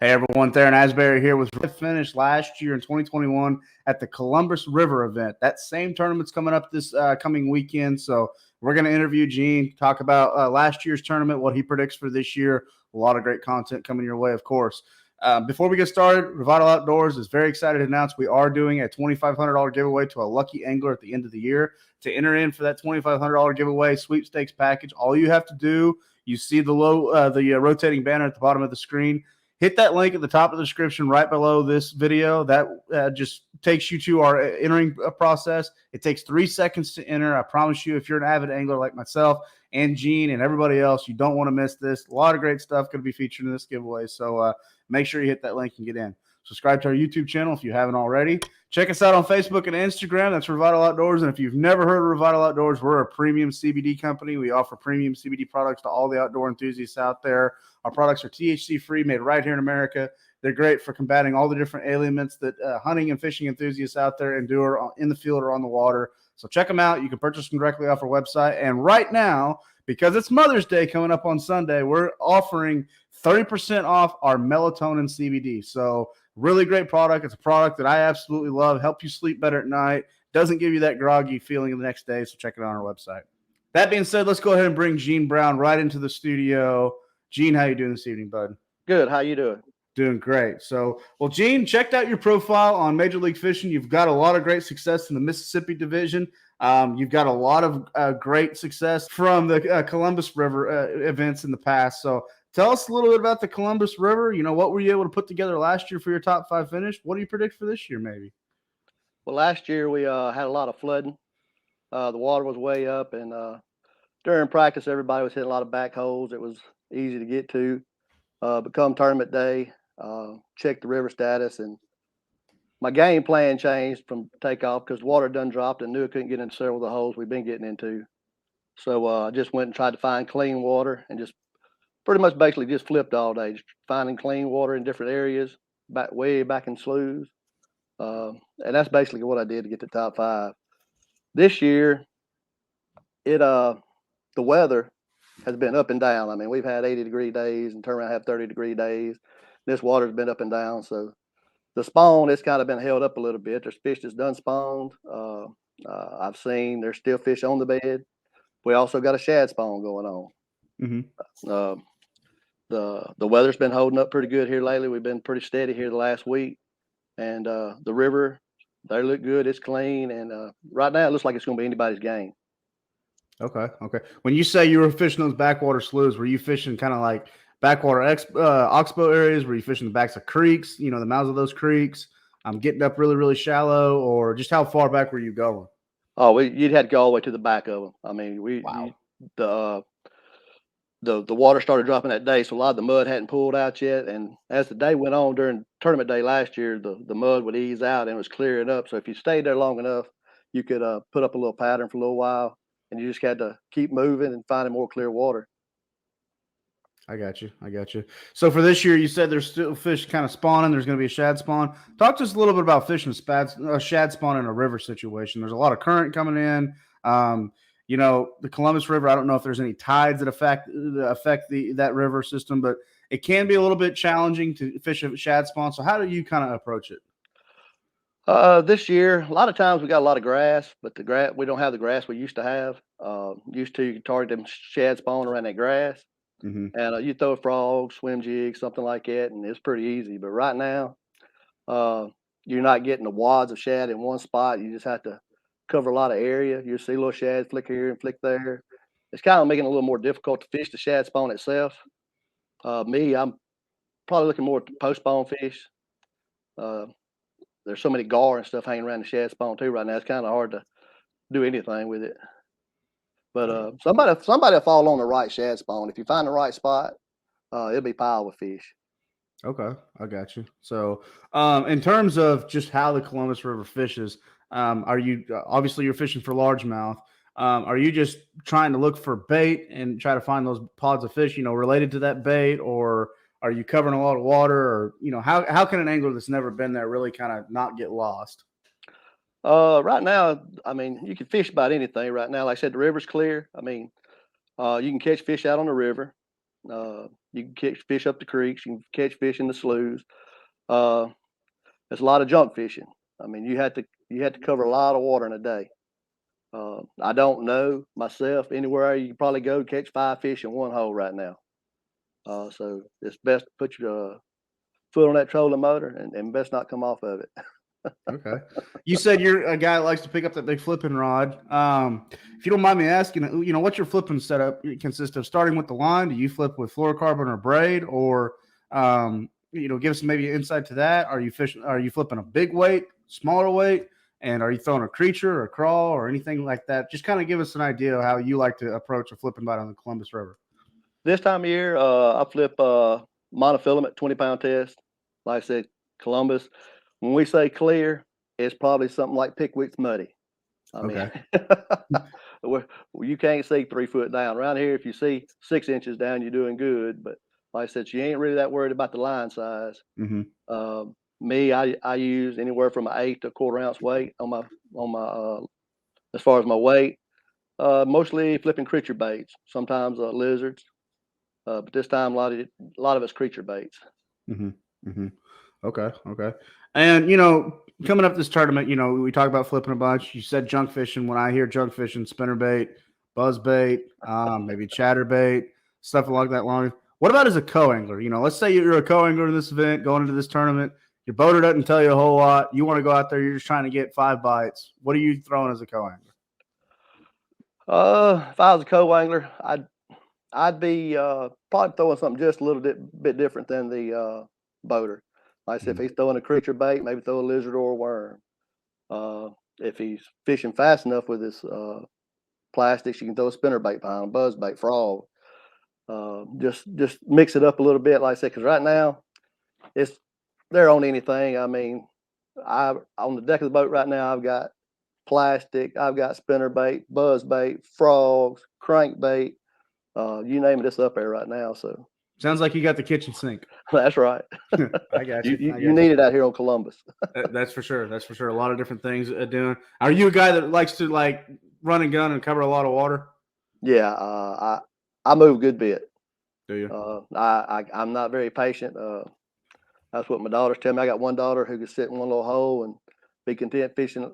Hey everyone, Theron Asbury here with finished last year in 2021 at the Columbus River event. That same tournament's coming up this coming weekend, so we're going to interview Gene, talk about last year's tournament, what he predicts for this year. A lot of great content coming your way, of course. Before we get started, Revital Outdoors is very excited to announce we are doing a $2,500 giveaway to a lucky angler at the end of the year. To enter in for that $2,500 giveaway sweepstakes package, all you have to do, you see the rotating banner at the bottom of the screen. Hit that link at the top of the description right below this video. That just takes you to our entering process. It takes 3 seconds to enter. I promise you, if you're an avid angler like myself and Gene and everybody else, you don't want to miss this. A lot of great stuff going to be featured in this giveaway. So make sure you hit that link and get in. Subscribe to our YouTube channel if you haven't already. Check us out on Facebook and Instagram. That's Revital Outdoors. And if you've never heard of Revital Outdoors, we're a premium CBD company. We offer premium CBD products to all the outdoor enthusiasts out there. Our products are THC-free, made right here in America. They're great for combating all the different ailments that hunting and fishing enthusiasts out there endure in the field or on the water. So check them out. You can purchase them directly off our website. And right now, because it's Mother's Day coming up on Sunday, we're offering 30% off our melatonin CBD. So really great product. It's a product that I absolutely love. Help you sleep better at night. Doesn't give you that groggy feeling the next day. So check it out on our website. That being said, let's go ahead and bring Gene Brown right into the studio. Gene, how you doing this evening, bud? Good. How you doing? Doing great. So, well, Gene, checked out your profile on Major League Fishing. You've got a lot of great success in the Mississippi division. You've got a lot of great success from the Columbus River events in the past. So tell us a little bit about the Columbus River. You know, what were you able to put together last year for your top 5 finish? What do you predict for this year, maybe? Well, last year we had a lot of flooding. The water was way up, and during practice, everybody was hitting a lot of back holes. It was easy to get to. But come tournament day, checked the river status, and my game plan changed from takeoff because the water done dropped and knew I couldn't get into several of the holes we've been getting into. So I just went and tried to find clean water and just pretty much basically just flipped all day, just finding clean water in different areas, way back in sloughs. And that's basically what I did to get to top 5. This year, the weather has been up and down. I mean, we've had 80-degree days and turn around and have 30-degree days. This water's been up and down. So the spawn, it's kind of been held up a little bit. There's fish that's done spawned. I've seen there's still fish on the bed. We also got a shad spawn going on. Mm-hmm. The weather's been holding up pretty good here lately. We've been pretty steady here the last week. And the river, they look good. It's clean. And right now it looks like it's going to be anybody's game. Okay. When you say you were fishing those backwater sloughs, were you fishing kind of like backwater oxbow areas? Were you fishing the backs of creeks, you know, the mouths of those creeks? Getting up really, really shallow, or just how far back were you going? Oh, you'd had to go all the way to the back of them. I mean, Wow. The water started dropping that day, so a lot of the mud hadn't pulled out yet. And as the day went on during tournament day last year, the mud would ease out and it was clearing up. So if you stayed there long enough, you could put up a little pattern for a little while, and you just had to keep moving and finding more clear water. I got you. So for this year, you said there's still fish kind of spawning. There's going to be a shad spawn. Talk to us a little bit about fishing shad spawn in a river situation. There's a lot of current coming in. You know, the Columbus River, I don't know if there's any tides that affect that river system, but it can be a little bit challenging to fish a shad spawn. So how do you kind of approach it? This year, a lot of times we got a lot of grass, but we don't have the grass we used to have. You could target them shad spawn around that grass. Mm-hmm. And you throw a frog, swim jig, something like that, and it's pretty easy. But right now, you're not getting the wads of shad in one spot. You just have to cover a lot of area. You'll see little shad flick here and flick there. It's kind of making it a little more difficult to fish the shad spawn itself. I'm probably looking more at post spawn fish. There's so many gar and stuff hanging around the shad spawn too right now. It's kind of hard to do anything with it. But somebody will fall on the right shad spawn. If you find the right spot, it'll be piled with fish. Okay, I got you. So, in terms of just how the Columbus River fishes, are you obviously you're fishing for largemouth? Are you just trying to look for bait and try to find those pods of fish, you know, related to that bait, or are you covering a lot of water, or you know, how can an angler that's never been there really kind of not get lost? Right now, I mean, you can fish about anything right now. Like I said, the river's clear. I mean, you can catch fish out on the river. You can catch fish up the creeks. You can catch fish in the sloughs. There's a lot of junk fishing. I mean, you had to cover a lot of water in a day. I don't know myself anywhere you can probably go catch 5 fish in one hole right now. So it's best to put your foot on that trolling motor and best not come off of it. Okay. You said you're a guy that likes to pick up that big flipping rod. If you don't mind me asking, what's your flipping setup consist of? Starting with the line, do you flip with fluorocarbon or braid, or give us maybe insight to that? Are you flipping a big weight, smaller weight, and are you throwing a creature or a crawl or anything like that? Just kind of give us an idea of how you like to approach a flipping bite on the Columbus River. This time of year, I flip monofilament 20-pound test. Like I said, Columbus. When we say clear, it's probably something like Pickwick's muddy. I mean, you can't see 3 foot down. Around here, if you see 6 inches down, you're doing good. But like I said, you ain't really that worried about the line size. Mm-hmm. Me, I use anywhere from an 1/8 to a 1/4 ounce weight on my as far as my weight. Mostly flipping creature baits, sometimes lizards. But this time, a lot of it's creature baits. Mm-hmm. Mm-hmm. Okay. And coming up this tournament, we talk about flipping a bunch. You said junk fishing. When I hear junk fishing, spinnerbait, buzzbait, maybe chatterbait, stuff along that line. What about as a co-angler? Let's say you're a co-angler in this event, going into this tournament. Your boater doesn't tell you a whole lot. You want to go out there. You're just trying to get 5 bites. What are you throwing as a co-angler? If I was a co-angler, I'd be probably throwing something just a little bit different than the boater. Like I said, if he's throwing a creature bait, maybe throw a lizard or a worm. If he's fishing fast enough with his plastics, you can throw a spinnerbait behind him, buzzbait, frog. Just mix it up a little bit, like I said, because right now they're on anything. I mean, on the deck of the boat right now, I've got plastic, I've got spinnerbait, buzzbait, frogs, crankbait. You name it, it's up there right now. So sounds like you got the kitchen sink. That's right. I got you. You need it out here on Columbus. That's for sure. A lot of different things doing. Are you a guy that likes to run and gun and cover a lot of water? Yeah, I move a good bit. Do you? I'm not very patient. That's what my daughters tell me. I got one daughter who can sit in one little hole and be content fishing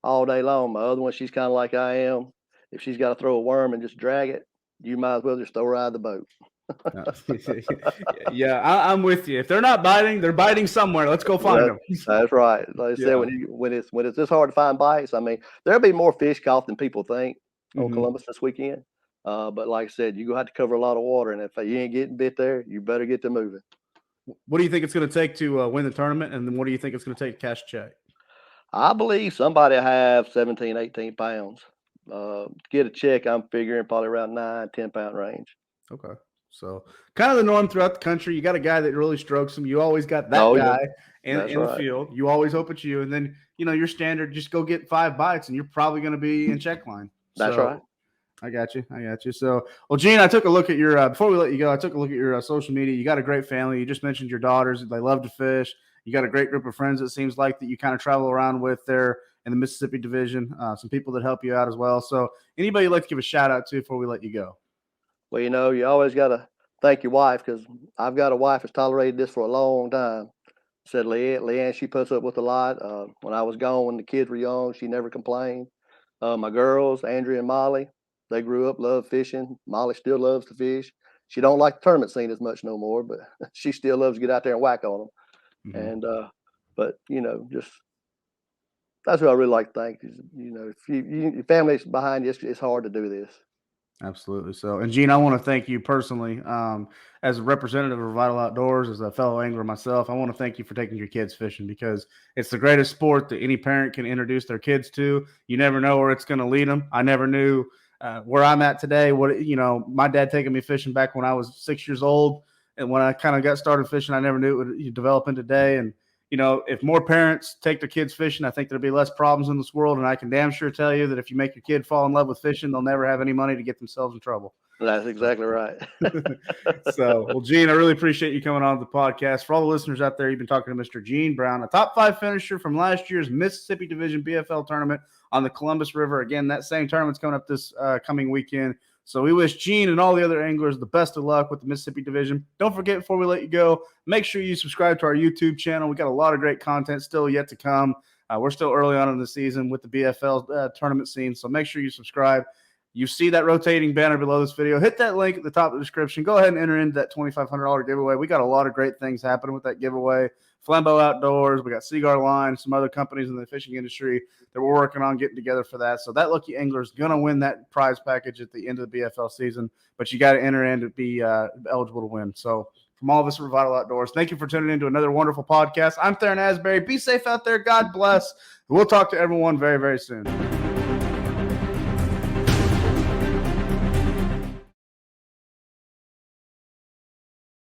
all day long. My other one, she's kind of like I am. If she's got to throw a worm and just drag it, you might as well just throw her out of the boat. Yeah, I'm with you. If they're not biting, they're biting somewhere. Let's go find them. That's right. Like I said, when it's this hard to find bites, I mean, there'll be more fish caught than people think on Columbus this weekend. But like I said, you're gonna have to cover a lot of water, and if you ain't getting bit there, you better get to moving. What do you think it's going to take to win the tournament, and then what do you think it's going to take to cash a check? I believe somebody have 17, 18 pounds. Get a check, I'm figuring probably around 9-10 pound range. Okay. So kind of the norm throughout the country. You got a guy that really strokes them. You always got that guy in the field. You always hope it's you. And then, your standard, just go get 5 bites and you're probably going to be in check line. That's right. I got you. So, well, Gene, I took a look at your, before we let you go, I took a look at your social media. You got a great family. You just mentioned your daughters. They love to fish. You got a great group of friends, it seems like, that you kind of travel around with there in the Mississippi division. Some people that help you out as well. So anybody you'd like to give a shout out to before we let you go? Well, you always got to thank your wife, because I've got a wife that's tolerated this for a long time. Said Leanne, she puts up with a lot. When I was gone, when the kids were young, she never complained. My girls, Andrea and Molly, they grew up, loved fishing. Molly still loves to fish. She don't like the tournament scene as much no more, but she still loves to get out there and whack on them. And but just that's what I really like to thank. If your family's behind you, it's hard to do this. Absolutely. So, and Gene, I want to thank you personally, as a representative of Revital Outdoors, as a fellow angler myself. I want to thank you for taking your kids fishing, because it's the greatest sport that any parent can introduce their kids to. You never know where it's going to lead them. I never knew where I'm at today. My dad taking me fishing back when I was 6 years old, and when I kind of got started fishing, I never knew it would develop into today. And if more parents take their kids fishing, I think there'll be less problems in this world. And I can damn sure tell you that if you make your kid fall in love with fishing, they'll never have any money to get themselves in trouble. That's exactly right. So, well, Gene, I really appreciate you coming on the podcast. For all the listeners out there, you've been talking to Mr. Gene Brown, a top 5 finisher from last year's Mississippi Division BFL tournament on the Columbus River. Again, that same tournament's coming up this coming weekend. So we wish Gene and all the other anglers the best of luck with the Mississippi division. Don't forget, before we let you go, make sure you subscribe to our YouTube channel. We got a lot of great content still yet to come. We're still early on in the season with the BFL tournament scene, so make sure you subscribe. You see that rotating banner below this video. Hit that link at the top of the description. Go ahead and enter into that $2,500 giveaway. We got a lot of great things happening with that giveaway. Revital Outdoors, we got Cigar Line, some other companies in the fishing industry that we're working on getting together for that. So that lucky angler is going to win that prize package at the end of the BFL season, but you got to enter in to be eligible to win. So from all of us at Revital Outdoors, thank you for tuning in to another wonderful podcast. I'm Theron Asbury. Be safe out there. God bless. We'll talk to everyone very, very soon.